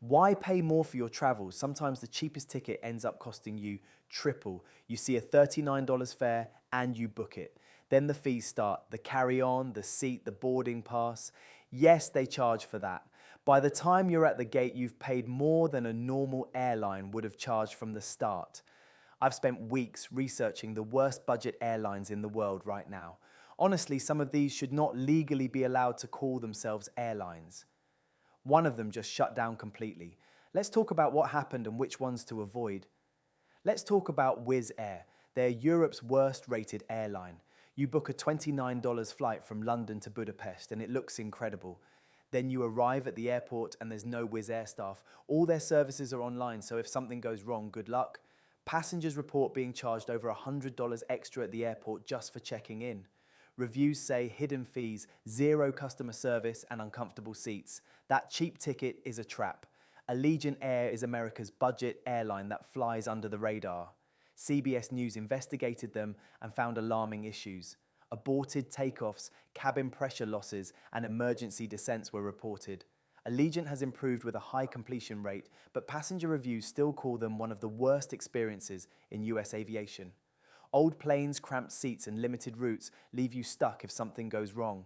Why pay more for your travels? Sometimes the cheapest ticket ends up costing you triple. You see a $39 fare and you book it. Then the fees start, the carry-on, the seat, the boarding pass. Yes, they charge for that. By the time you're at the gate, you've paid more than a normal airline would have charged from the start. I've spent weeks researching the worst budget airlines in the world right now. Honestly, some of these should not legally be allowed to call themselves airlines. One of them just shut down completely. Let's talk about what happened and which ones to avoid. Let's talk about Wizz Air. They're Europe's worst rated airline. You book a $29 flight from London to Budapest and it looks incredible. Then you arrive at the airport and there's no Wizz Air staff. All their services are online, so if something goes wrong, good luck. Passengers report being charged over $100 extra at the airport just for checking in. Reviews say hidden fees, zero customer service and uncomfortable seats. That cheap ticket is a trap. Allegiant Air is America's budget airline that flies under the radar. CBS News investigated them and found alarming issues. Aborted takeoffs, cabin pressure losses and emergency descents were reported. Allegiant has improved with a high completion rate, but passenger reviews still call them one of the worst experiences in US aviation. Old planes, cramped seats and limited routes leave you stuck if something goes wrong.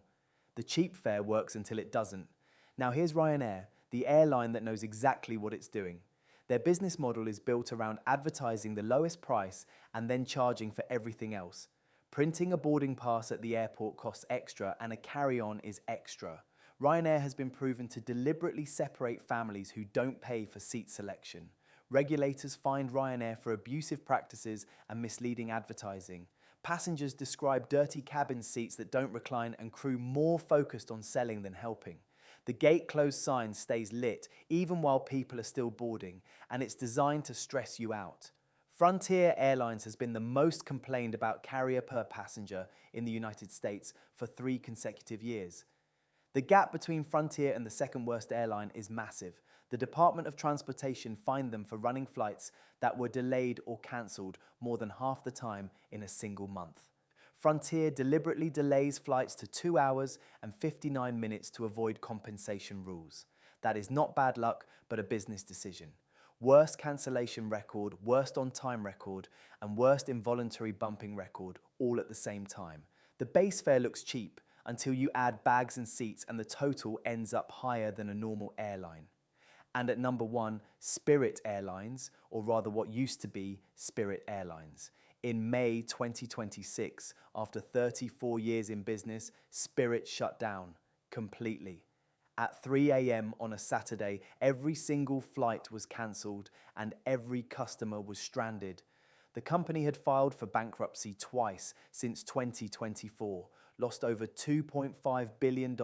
The cheap fare works until it doesn't. Now here's Ryanair, the airline that knows exactly what it's doing. Their business model is built around advertising the lowest price and then charging for everything else. Printing a boarding pass at the airport costs extra and a carry-on is extra. Ryanair has been proven to deliberately separate families who don't pay for seat selection. Regulators fined Ryanair for abusive practices and misleading advertising. Passengers describe dirty cabin seats that don't recline and crew more focused on selling than helping. The gate closed sign stays lit even while people are still boarding, and it's designed to stress you out. Frontier Airlines has been the most complained about carrier per passenger in the United States for 3 consecutive years. The gap between Frontier and the second worst airline is massive. The Department of Transportation fined them for running flights that were delayed or cancelled more than half the time in a single month. Frontier deliberately delays flights to 2 hours and 59 minutes to avoid compensation rules. That is not bad luck, but a business decision. Worst cancellation record, worst on-time record, and worst involuntary bumping record, all at the same time. The base fare looks cheap until you add bags and seats and the total ends up higher than a normal airline. And at number 1, Spirit Airlines, or rather what used to be Spirit Airlines. In May 2026, after 34 years in business, Spirit shut down completely. At 3 a.m. on a Saturday, every single flight was cancelled and every customer was stranded. The company had filed for bankruptcy twice since 2024, lost over $2.5 billion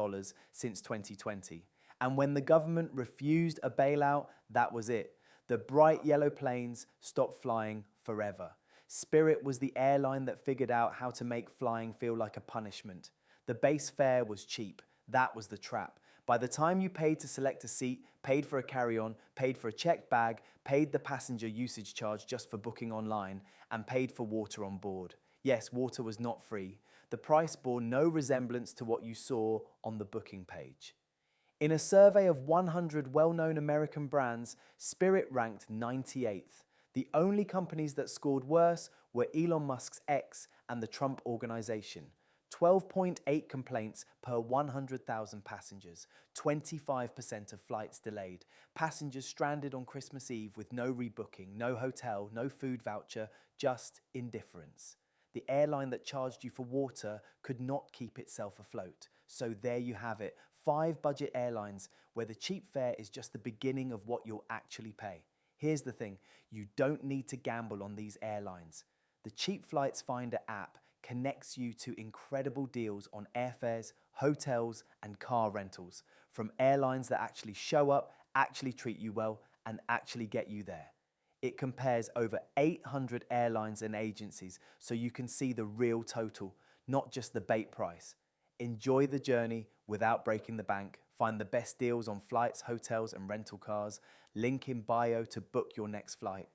since 2020. And when the government refused a bailout, that was it. The bright yellow planes stopped flying forever. Spirit was the airline that figured out how to make flying feel like a punishment. The base fare was cheap. That was the trap. By the time you paid to select a seat, paid for a carry-on, paid for a checked bag, paid the passenger usage charge just for booking online, and paid for water on board. Yes, water was not free. The price bore no resemblance to what you saw on the booking page. In a survey of 100 well-known American brands, Spirit ranked 98th. The only companies that scored worse were Elon Musk's X and the Trump Organization. 12.8 complaints per 100,000 passengers, 25% of flights delayed, passengers stranded on Christmas Eve with no rebooking, no hotel, no food voucher, just indifference. The airline that charged you for water could not keep itself afloat. So there you have it, 5 budget airlines where the cheap fare is just the beginning of what you'll actually pay. Here's the thing, you don't need to gamble on these airlines. The Cheap Flights Finder app connects you to incredible deals on airfares, hotels, and car rentals from airlines that actually show up, actually treat you well, and actually get you there. It compares over 800 airlines and agencies so you can see the real total, not just the bait price. Enjoy the journey without breaking the bank. Find the best deals on flights, hotels, and rental cars. Link in bio to book your next flight.